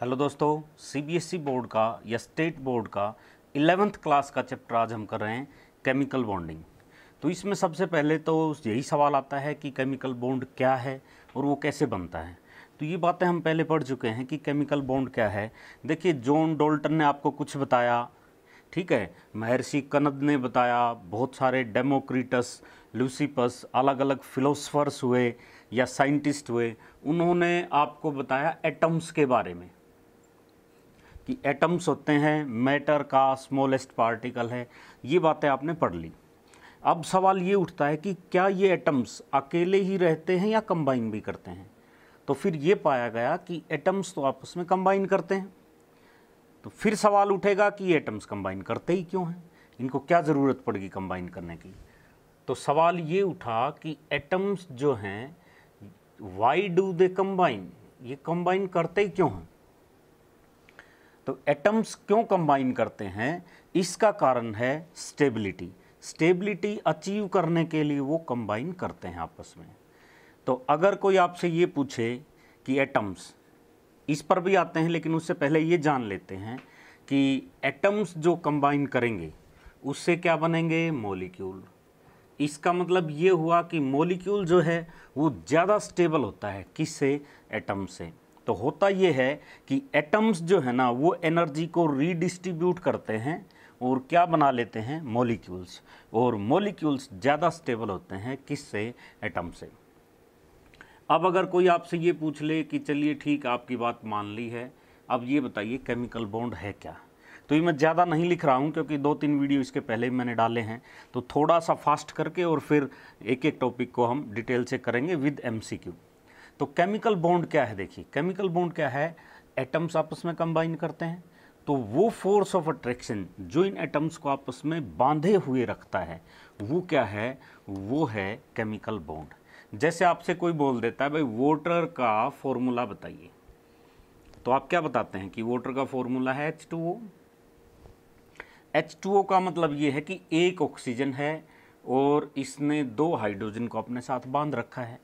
Hello दोस्तों, CBSE board का या स्टेट बोर्ड का 11th क्लास का चैप्टर आज हम कर रहे हैं केमिकल बॉन्डिंग। तो इसमें सबसे पहले तो यही सवाल आता है कि केमिकल बॉन्ड क्या है और वो कैसे बनता है। तो ये बातें हम पहले पढ़ चुके हैं कि केमिकल बॉन्ड क्या है। देखिए, जॉन डाल्टन ने आपको कुछ बताया, ठीक है, महर्षि कनद ने बताया, बहुत सारे डेमोक्रिटस, लूसिपस, अलग अलग फिलोसफर्स हुए या साइंटिस्ट हुए, उन्होंने आपको बताया एटम्स के बारे में कि एटम्स होते हैं, मैटर का स्मॉलेस्ट पार्टिकल है। ये बातें आपने पढ़ ली। अब सवाल ये उठता है कि क्या ये एटम्स अकेले ही रहते हैं या कंबाइन भी करते हैं। तो फिर ये पाया गया कि एटम्स तो आपस में कंबाइन करते हैं। तो फिर सवाल उठेगा कि ये एटम्स कंबाइन करते ही क्यों हैं, इनको क्या ज़रूरत पड़ेगी कंबाइन करने की। तो सवाल ये उठा कि एटम्स जो हैं, वाई डू दे कंबाइन, ये कंबाइन करते ही क्यों हैं। तो एटम्स क्यों कंबाइन करते हैं, इसका कारण है स्टेबिलिटी। स्टेबिलिटी अचीव करने के लिए वो कंबाइन करते हैं आपस में। तो अगर कोई आपसे ये पूछे कि एटम्स, इस पर भी आते हैं, लेकिन उससे पहले ये जान लेते हैं कि एटम्स जो कंबाइन करेंगे उससे क्या बनेंगे, मॉलिक्यूल। इसका मतलब ये हुआ कि मॉलिक्यूल जो है वो ज़्यादा स्टेबल होता है, किससे, एटम से। तो होता ये है कि एटम्स जो है ना वो एनर्जी को रीडिस्ट्रीब्यूट करते हैं और क्या बना लेते हैं, मॉलिक्यूल्स। और मॉलिक्यूल्स ज़्यादा स्टेबल होते हैं किससे, एटम से। अब अगर कोई आपसे ये पूछ ले कि चलिए ठीक, आपकी बात मान ली है, अब ये बताइए केमिकल बॉन्ड है क्या। तो ये मैं ज़्यादा नहीं लिख रहा हूँ क्योंकि 2-3 वीडियो इसके पहले ही मैंने डाले हैं। तो थोड़ा सा फास्ट करके और फिर एक एक टॉपिक को हम डिटेल से करेंगे विद MCQ। तो केमिकल बॉन्ड क्या है, देखिए केमिकल बॉन्ड क्या है, एटम्स आपस में कंबाइन करते हैं। तो वो फोर्स ऑफ अट्रैक्शन जो इन एटम्स को आपस में बांधे हुए रखता है वो क्या है, वो है केमिकल बॉन्ड। जैसे आपसे कोई बोल देता है भाई वाटर का फॉर्मूला बताइए, तो आप क्या बताते हैं कि वाटर का फॉर्मूला है H2O। H2O का मतलब ये है कि एक ऑक्सीजन है और इसने 2 हाइड्रोजन को अपने साथ बांध रखा है,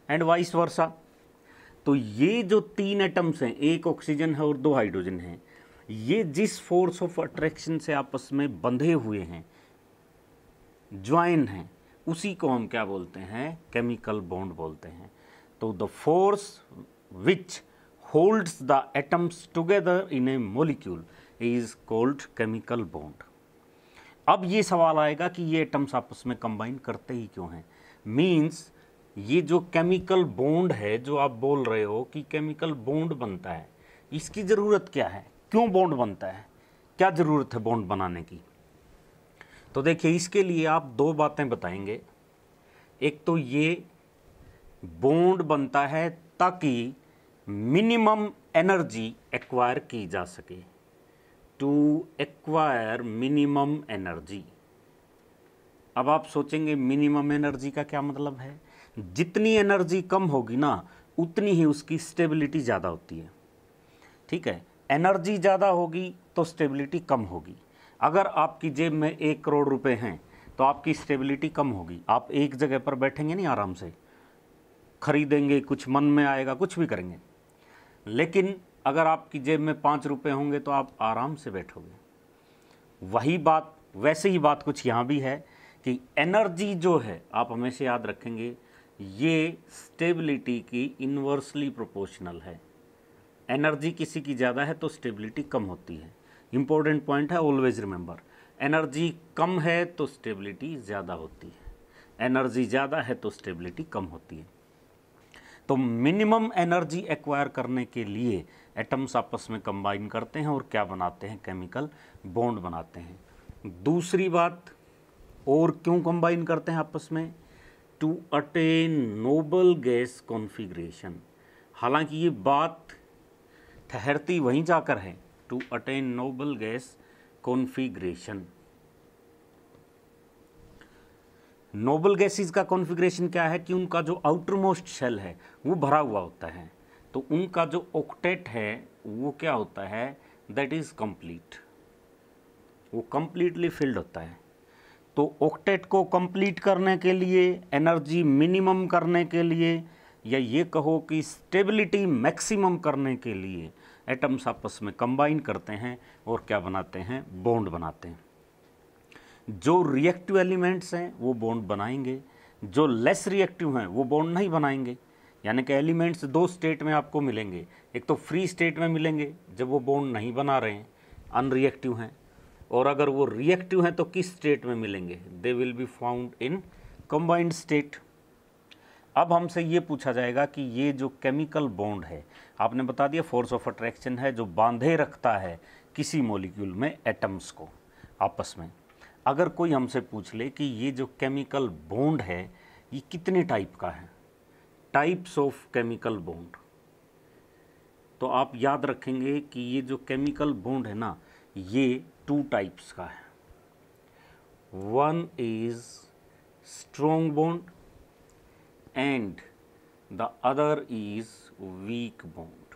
एंड वाइस वर्सा। तो ये जो 3 एटम्स हैं, एक ऑक्सीजन है और 2 हाइड्रोजन हैं, ये जिस फोर्स ऑफ अट्रैक्शन से आपस में बंधे हुए हैं, ज्वाइन हैं, उसी को हम क्या बोलते हैं, केमिकल बॉन्ड बोलते हैं। तो the force which holds the atoms together in A molecule is called chemical bond. अब ये सवाल आएगा कि ये एटम्स आपस में कंबाइन करते ही क्यों हैं। मीन्स ये जो केमिकल बॉन्ड है, जो आप बोल रहे हो कि केमिकल बॉन्ड बनता है, इसकी ज़रूरत क्या है, क्यों बॉन्ड बनता है, क्या ज़रूरत है बॉन्ड बनाने की। तो देखिए, इसके लिए आप 2 बातें बताएंगे। एक तो ये बॉन्ड बनता है ताकि मिनिमम एनर्जी एक्वायर की जा सके, टू एक्वायर मिनिमम एनर्जी। अब आप सोचेंगे मिनिमम एनर्जी का क्या मतलब है। जितनी एनर्जी कम होगी ना उतनी ही उसकी स्टेबिलिटी ज़्यादा होती है, ठीक है। एनर्जी ज़्यादा होगी तो स्टेबिलिटी कम होगी। अगर आपकी जेब में 1 करोड़ रुपए हैं तो आपकी स्टेबिलिटी कम होगी। आप एक जगह पर बैठेंगे नहीं, आराम से खरीदेंगे, कुछ मन में आएगा, कुछ भी करेंगे। लेकिन अगर आपकी जेब में 5 रुपए होंगे तो आप आराम से बैठोगे। वही बात, वैसे ही बात कुछ यहाँ भी है कि एनर्जी जो है, आप हमेशा याद रखेंगे, ये स्टेबिलिटी की इन्वर्सली प्रोपोर्शनल है। एनर्जी किसी की ज़्यादा है तो स्टेबिलिटी कम होती है। इंपॉर्टेंट पॉइंट है, ऑलवेज रिमेंबर। एनर्जी कम है तो स्टेबिलिटी ज़्यादा होती है, एनर्जी ज़्यादा है तो स्टेबिलिटी कम होती है। तो मिनिमम एनर्जी एक्वायर करने के लिए एटम्स आपस में कंबाइन करते हैं और क्या बनाते हैं, केमिकल बॉन्ड बनाते हैं। दूसरी बात, और क्यों कंबाइन करते हैं आपस में, to attain noble gas configuration. हालांकि ये बात ठहरती वहीं जाकर है, to attain noble gas configuration. Noble gases का कॉन्फ़िगरेशन क्या है कि उनका जो आउटर मोस्ट शेल है वो भरा हुआ होता है। तो उनका जो ऑक्टेट है वो क्या होता है, दैट इज़ कंप्लीट, वो कंप्लीटली फिल्ड होता है। तो ऑक्टेट को कंप्लीट करने के लिए, एनर्जी मिनिमम करने के लिए, या ये कहो कि स्टेबिलिटी मैक्सिमम करने के लिए एटम्स आपस में कंबाइन करते हैं और क्या बनाते हैं, बॉन्ड बनाते हैं। जो रिएक्टिव एलिमेंट्स हैं वो बॉन्ड बनाएंगे, जो लेस रिएक्टिव हैं वो बॉन्ड नहीं बनाएंगे। यानी कि एलिमेंट्स दो स्टेट में आपको मिलेंगे, एक तो फ्री स्टेट में मिलेंगे जब वो बॉन्ड नहीं बना रहे हैं, अनरिएक्टिव हैं, और अगर वो रिएक्टिव हैं तो किस स्टेट में मिलेंगे, they will be found in combined state. अब हमसे ये पूछा जाएगा कि ये जो केमिकल बॉन्ड है, आपने बता दिया फोर्स ऑफ अट्रैक्शन है जो बांधे रखता है किसी मॉलिक्यूल में एटम्स को आपस में। अगर कोई हमसे पूछ ले कि ये जो केमिकल बॉन्ड है ये कितने टाइप का है, टाइप्स ऑफ केमिकल बॉन्ड, तो आप याद रखेंगे कि ये जो केमिकल बॉन्ड है ना, ये 2 टाइप्स का है। One is strong bond and the other is weak bond.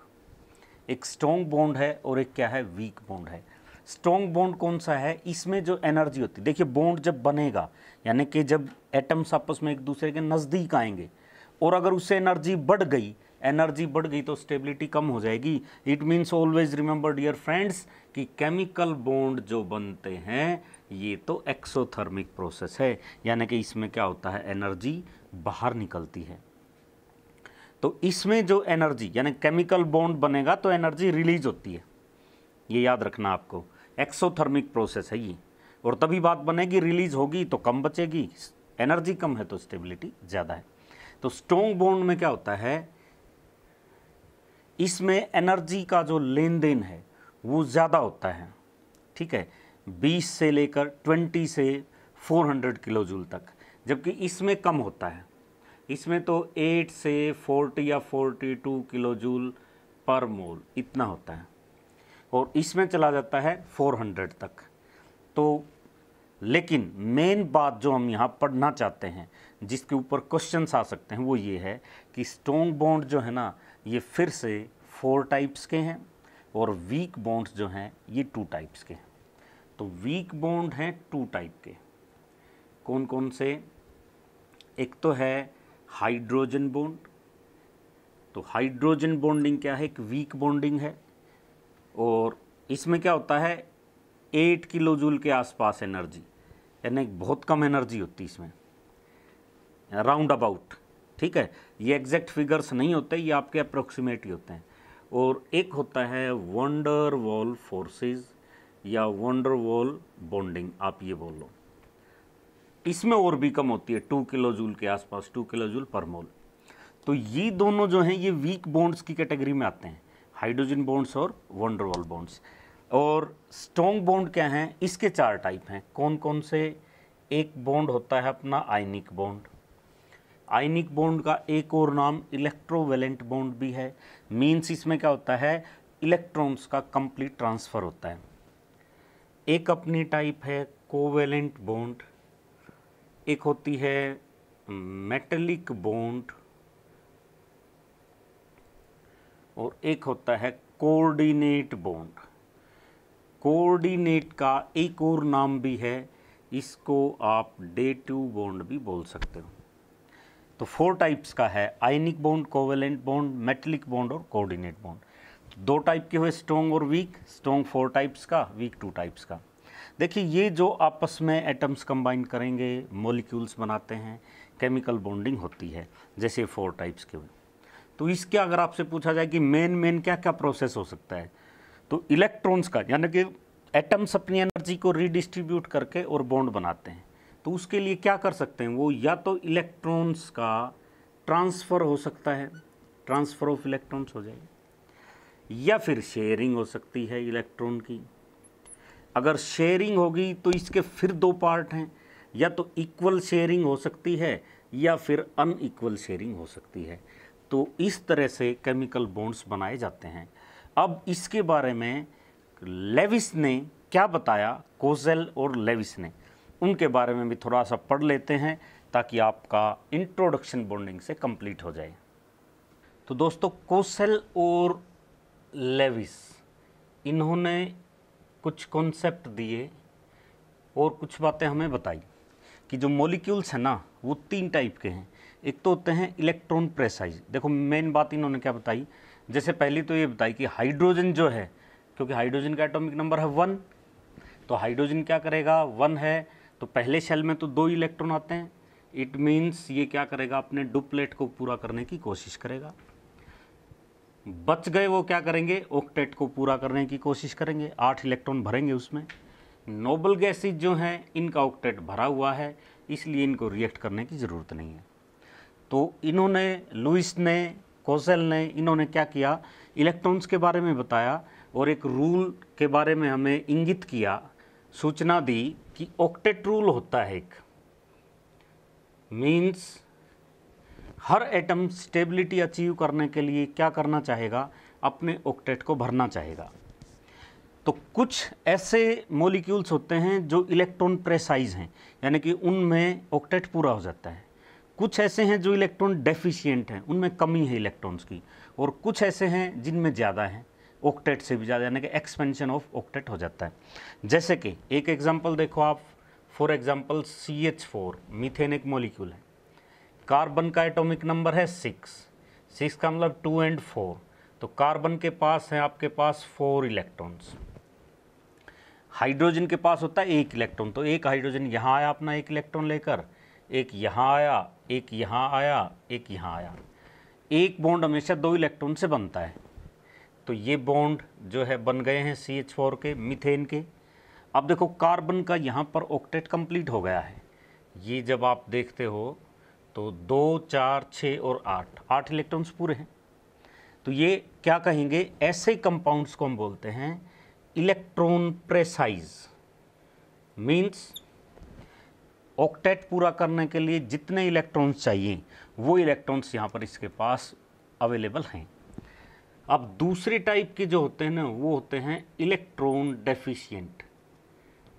एक स्ट्रॉन्ग बॉन्ड है और एक क्या है, वीक बॉन्ड है। स्ट्रॉन्ग बॉन्ड कौन सा है, इसमें जो एनर्जी होती है, देखिए बॉन्ड जब बनेगा यानी कि जब एटम्स आपस में एक दूसरे के नज़दीक आएंगे और अगर उससे एनर्जी बढ़ गई तो स्टेबिलिटी कम हो जाएगी। It means always remember dear friends कि केमिकल बॉन्ड जो बनते हैं ये तो एक्सोथर्मिक प्रोसेस है, यानी कि इसमें क्या होता है, एनर्जी बाहर निकलती है। तो इसमें जो एनर्जी यानी केमिकल बॉन्ड बनेगा तो एनर्जी रिलीज होती है, ये याद रखना आपको। एक्सोथर्मिक प्रोसेस है ये, और तभी बात बनेगी, रिलीज होगी तो कम बचेगी, एनर्जी कम है तो स्टेबिलिटी ज़्यादा है। तो स्ट्रॉन्ग बॉन्ड में क्या होता है, इसमें एनर्जी का जो लेन देन है वो ज़्यादा होता है, ठीक है, 20 से लेकर 20 से 400 किलो जूल तक, जबकि इसमें कम होता है। इसमें तो 8 से 40 या 42 किलो जूल पर मोल इतना होता है, और इसमें चला जाता है 400 तक। तो लेकिन मेन बात जो हम यहाँ पढ़ना चाहते हैं, जिसके ऊपर क्वेश्चंस आ सकते हैं, वो ये है कि स्ट्रॉन्ग बॉन्ड जो है ना ये फिर से 4 टाइप्स के हैं और वीक बॉन्ड्स जो हैं ये 2 टाइप्स के हैं। तो वीक बॉन्ड हैं 2 टाइप के, कौन कौन से, एक तो है हाइड्रोजन बॉन्ड। तो हाइड्रोजन बॉन्डिंग क्या है, एक वीक बॉन्डिंग है, और इसमें क्या होता है 8 किलो जूल के आसपास एनर्जी, यानी बहुत कम एनर्जी होती है इसमें, राउंड अबाउट, ठीक है, ये एग्जैक्ट फिगर्स नहीं होते, ये आपके अप्रोक्सीमेट ही होते हैं। और एक होता है वंडर वॉल फोर्सेस या वंडर वॉल बॉन्डिंग, आप ये बोल लो, इसमें और भी कम होती है, 2 किलो जूल के आसपास, 2 किलो जूल पर मोल। तो ये दोनों जो हैं ये वीक बॉन्ड्स की कैटेगरी में आते हैं, हाइड्रोजन बॉन्ड्स और वंडर वॉल बॉन्ड्स। और स्ट्रॉन्ग बॉन्ड क्या हैं, इसके 4 टाइप हैं, कौन कौन से, एक बॉन्ड होता है अपना आयनिक बॉन्ड। आयनिक बॉन्ड का एक और नाम इलेक्ट्रोवेलेंट बॉन्ड भी है, मीन्स इसमें क्या होता है, इलेक्ट्रॉन्स का कंप्लीट ट्रांसफ़र होता है। एक अपनी टाइप है कोवेलेंट बॉन्ड, एक होती है मेटेलिक बॉन्ड, और एक होता है कोऑर्डिनेट बॉन्ड। कोऑर्डिनेट का एक और नाम भी है, इसको आप डेटिव बॉन्ड भी बोल सकते हो। तो 4 टाइप्स का है, ionic bond, covalent bond, metallic bond और कोऑर्डिनेट बॉन्ड। 2 टाइप के हुए, स्ट्रॉन्ग और वीक। स्ट्रॉन्ग 4 टाइप्स का, वीक 2 टाइप्स का। देखिए ये जो आपस में एटम्स कंबाइन करेंगे, मॉलिक्यूल्स बनाते हैं, केमिकल बॉन्डिंग होती है, जैसे 4 टाइप्स के हुए। तो इसके अगर आपसे पूछा जाए कि मेन क्या क्या प्रोसेस हो सकता है, तो इलेक्ट्रॉन्स का, यानी कि एटम्स अपनी एनर्जी को रीडिस्ट्रीब्यूट करके और बॉन्ड बनाते हैं, तो उसके लिए क्या कर सकते हैं वो, या तो इलेक्ट्रॉन्स का ट्रांसफ़र हो सकता है, ट्रांसफ़र ऑफ इलेक्ट्रॉन्स हो जाएगी, या फिर शेयरिंग हो सकती है इलेक्ट्रॉन की। अगर शेयरिंग होगी तो इसके फिर 2 पार्ट हैं, या तो इक्वल शेयरिंग हो सकती है या फिर अनइक्वल शेयरिंग हो सकती है। तो इस तरह से केमिकल बॉन्ड्स बनाए जाते हैं। अब इसके बारे में लेविस ने क्या बताया, कोज़ेल और लेविस ने, उनके बारे में भी थोड़ा सा पढ़ लेते हैं ताकि आपका इंट्रोडक्शन बॉन्डिंग से कंप्लीट हो जाए। तो दोस्तों कोज़ेल और लेविस, इन्होंने कुछ कॉन्सेप्ट दिए और कुछ बातें हमें बताई कि जो मॉलिक्यूल्स हैं ना वो 3 टाइप के हैं। एक तो होते हैं इलेक्ट्रॉन प्रेसाइज। देखो मेन बात इन्होंने क्या बताई, जैसे पहली तो ये बताई कि हाइड्रोजन जो है, क्योंकि हाइड्रोजन का एटॉमिक नंबर है 1, तो हाइड्रोजन क्या करेगा, 1 है तो पहले शेल में तो 2 इलेक्ट्रॉन आते हैं, इट मीन्स ये क्या करेगा, अपने डुप्लेट को पूरा करने की कोशिश करेगा। बच गए वो क्या करेंगे, ऑक्टेट को पूरा करने की कोशिश करेंगे, 8 इलेक्ट्रॉन भरेंगे उसमें। नोबल गैसेज जो हैं इनका ऑक्टेट भरा हुआ है, इसलिए इनको रिएक्ट करने की ज़रूरत नहीं है। तो इन्होंने, लुईस ने, कोसेल ने, इन्होंने क्या किया, इलेक्ट्रॉन्स के बारे में बताया और एक रूल के बारे में हमें इंगित किया, सूचना दी कि ऑक्टेट रूल होता है एक, मीन्स हर एटम स्टेबिलिटी अचीव करने के लिए क्या करना चाहेगा, अपने ऑक्टेट को भरना चाहेगा। तो कुछ ऐसे मॉलिक्यूल्स होते हैं जो इलेक्ट्रॉन प्रेसाइज हैं, यानी कि उनमें ऑक्टेट पूरा हो जाता है। कुछ ऐसे हैं जो इलेक्ट्रॉन डेफिशिएंट हैं, उनमें कमी है इलेक्ट्रॉन्स की, और कुछ ऐसे हैं जिनमें ज़्यादा है, ऑक्टेट से भी ज़्यादा, यानी कि एक्सपेंशन ऑफ ऑक्टेट हो जाता है। जैसे कि एक एग्जांपल देखो आप, फॉर एग्जांपल CH4 मीथेन एक मॉलिक्यूल है, कार्बन का एटॉमिक नंबर है 6 का मतलब 2 और 4, तो कार्बन के पास है आपके पास 4 इलेक्ट्रॉन्स। हाइड्रोजन के पास होता है 1 इलेक्ट्रॉन, तो एक हाइड्रोजन यहाँ आया अपना 1 इलेक्ट्रॉन लेकर, एक यहाँ आया, एक यहाँ आया, एक यहाँ आया। एक बॉन्ड हमेशा 2 इलेक्ट्रॉन से बनता है, तो ये बॉन्ड जो है बन गए हैं CH4 के, मीथेन के। अब देखो कार्बन का यहाँ पर ऑक्टेट कंप्लीट हो गया है, ये जब आप देखते हो तो 2, 4, 6 और 8 इलेक्ट्रॉन्स पूरे हैं। तो ये क्या कहेंगे, ऐसे कंपाउंड्स को हम बोलते हैं इलेक्ट्रॉन प्रेसाइज, मीन्स ऑक्टेट पूरा करने के लिए जितने इलेक्ट्रॉन्स चाहिए वो इलेक्ट्रॉन्स यहाँ पर इसके पास अवेलेबल हैं। अब दूसरी टाइप के जो होते हैं ना, वो होते हैं इलेक्ट्रॉन डेफिशिएंट।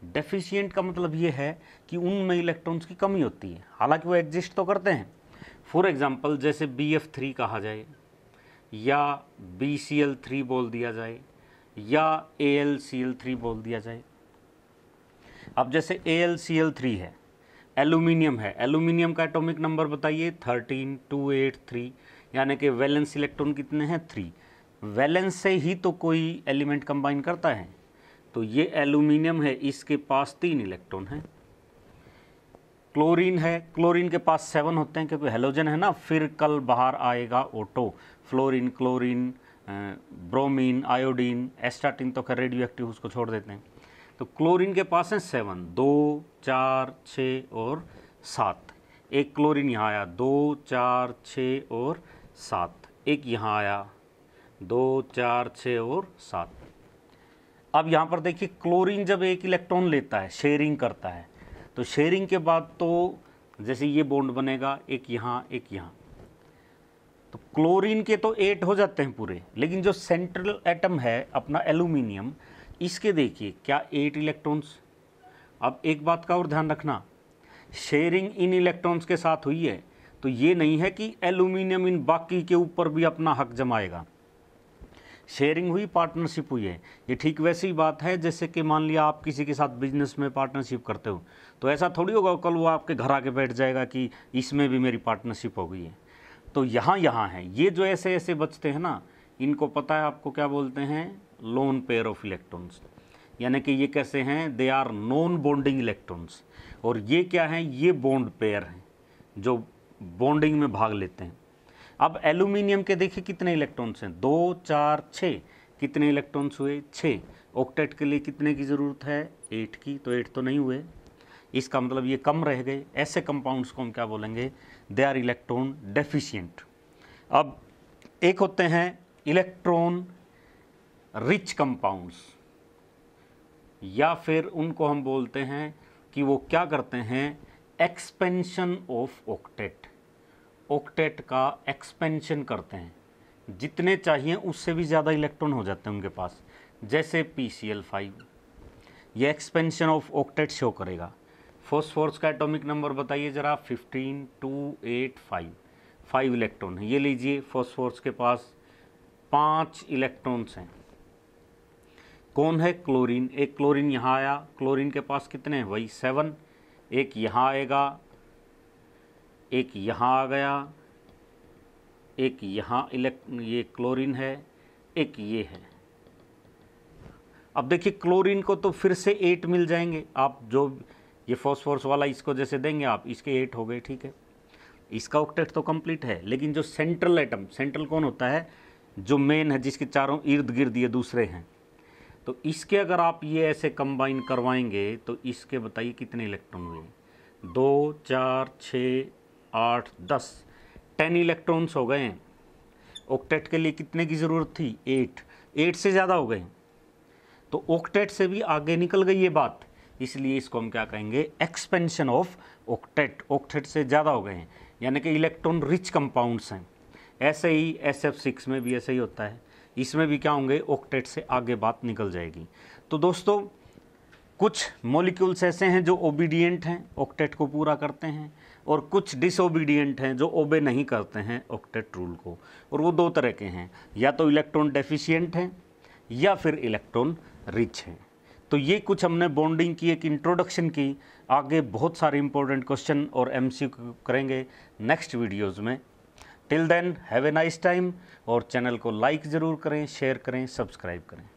डेफिशिएंट का मतलब ये है कि उनमें इलेक्ट्रॉन्स की कमी होती है, हालांकि वो एग्जिस्ट तो करते हैं। फॉर एग्जांपल जैसे BF3 कहा जाए, या BCl3 बोल दिया जाए, या AlCl3 बोल दिया जाए। अब जैसे AlCl3 है, एल्यूमिनियम है, एल्यूमिनियम का एटॉमिक नंबर बताइए 13, 2, 8, 3, यानी कि वैलेंस इलेक्ट्रॉन कितने हैं, 3। वैलेंस से ही तो कोई एलिमेंट कंबाइन करता है, तो ये एल्यूमिनियम है, इसके पास 3 इलेक्ट्रॉन हैं। क्लोरीन है, क्लोरीन के पास 7 होते हैं, क्योंकि हेलोजन है ना, फिर कल बाहर आएगा auto. Fluorine, chlorine, bromine, iodine, astatine तो खैर रेडियो एक्टिव, उसको छोड़ देते हैं। तो क्लोरीन के पास है 7, 2, 4, 6 और 7। एक क्लोरीन यहाँ आया, 2, 4, 6 और 7। एक यहाँ आया, 2, 4, 6 और 7। अब यहाँ पर देखिए, क्लोरीन जब एक इलेक्ट्रॉन लेता है, शेयरिंग करता है, तो शेयरिंग के बाद तो जैसे ये बॉन्ड बनेगा, एक यहाँ, एक यहाँ, तो क्लोरीन के तो 8 हो जाते हैं पूरे। लेकिन जो सेंट्रल एटम है अपना एल्यूमिनियम, इसके देखिए क्या 8 इलेक्ट्रॉन्स। अब एक बात का और ध्यान रखना, शेयरिंग इन इलेक्ट्रॉन्स के साथ हुई है, तो ये नहीं है कि एल्यूमिनियम इन बाकी के ऊपर भी अपना हक जमाएगा। शेयरिंग हुई, पार्टनरशिप हुई है। ये ठीक वैसी बात है जैसे कि मान लिया आप किसी के साथ बिजनेस में पार्टनरशिप करते हो, तो ऐसा थोड़ी होगा कल वो आपके घर आके बैठ जाएगा कि इसमें भी मेरी पार्टनरशिप हो गई है। तो यहाँ है, ये जो ऐसे ऐसे बचते हैं ना, इनको पता है आपको क्या बोलते हैं, लोन पेयर ऑफ इलेक्ट्रॉन्स। यानी कि ये कैसे हैं, they are non bonding electrons. और ये क्या हैं, ये बॉन्ड पेयर हैं जो बॉन्डिंग में भाग लेते हैं। अब एल्यूमिनियम के देखिए कितने इलेक्ट्रॉन्स हैं, 2, 4, 6। कितने इलेक्ट्रॉन्स हुए, 6। ऑक्टेट के लिए कितने की ज़रूरत है, 8 की, तो 8 तो नहीं हुए, इसका मतलब ये कम रह गए। ऐसे कंपाउंड्स को हम क्या बोलेंगे, दे आर इलेक्ट्रॉन डेफिशिएंट। अब एक होते हैं इलेक्ट्रॉन रिच कंपाउंड्स, या फिर उनको हम बोलते हैं कि वो क्या करते हैं, एक्सपेंशन ऑफ ऑक्टेट। ऑक्टेट का एक्सपेंशन करते हैं, जितने चाहिए उससे भी ज़्यादा इलेक्ट्रॉन हो जाते हैं उनके पास। जैसे PCl5, ये एक्सपेंशन ऑफ ऑक्टेट शो करेगा। फॉस्फोरस का एटॉमिक नंबर बताइए ज़रा, 15, 2, 8, 5। 5 इलेक्ट्रॉन है, ये लीजिए फॉस्फोरस के पास 5 इलेक्ट्रॉन्स हैं। कौन है, क्लोरीन। एक क्लोरीन यहाँ आया, क्लोरीन के पास कितने हैं, वही 7। एक यहाँ आएगा, एक यहाँ आ गया, एक यहाँ ये क्लोरीन है, एक ये है। अब देखिए क्लोरीन को तो फिर से 8 मिल जाएंगे, आप जो ये फॉस्फोरस वाला इसको जैसे देंगे आप, इसके 8 हो गए, ठीक है। इसका ऑक्टेट तो कंप्लीट है, लेकिन जो सेंट्रल एटम, सेंट्रल कौन होता है, जो मेन है, जिसके चारों इर्द गिर्द ये दूसरे हैं, तो इसके अगर आप ये ऐसे कंबाइन करवाएंगे तो इसके बताइए कितने इलेक्ट्रॉन हुए, 2 4 6 8 10 10 इलेक्ट्रॉन्स हो गए हैं। ऑक्टेट के लिए कितने की ज़रूरत थी, 8 से ज़्यादा हो गए, तो ऑक्टेट से भी आगे निकल गई ये बात, इसलिए इसको हम क्या कहेंगे, एक्सपेंशन ऑफ ऑक्टेट। ऑक्टेट से ज़्यादा हो गए हैं, यानी कि इलेक्ट्रॉन रिच कंपाउंड्स हैं। ऐसे ही SF6 में भी ऐसे ही होता है, इसमें भी क्या होंगे, ऑक्टेट से आगे बात निकल जाएगी। तो दोस्तों कुछ मॉलिक्यूल्स ऐसे हैं जो ओबीडियंट हैं, ऑक्टेट को पूरा करते हैं, और कुछ डिसओबीडियंट हैं जो ओबे नहीं करते हैं ऑक्टेट रूल को, और वो 2 तरह के हैं, या तो इलेक्ट्रॉन डेफिशिएंट हैं या फिर इलेक्ट्रॉन रिच हैं। तो ये कुछ हमने बॉन्डिंग की एक इंट्रोडक्शन की, आगे बहुत सारे इंपॉर्टेंट क्वेश्चन और MCQ करेंगे नेक्स्ट वीडियोज़ में। Till then have a nice time, और चैनल को लाइक ज़रूर करें, शेयर करें, सब्सक्राइब करें।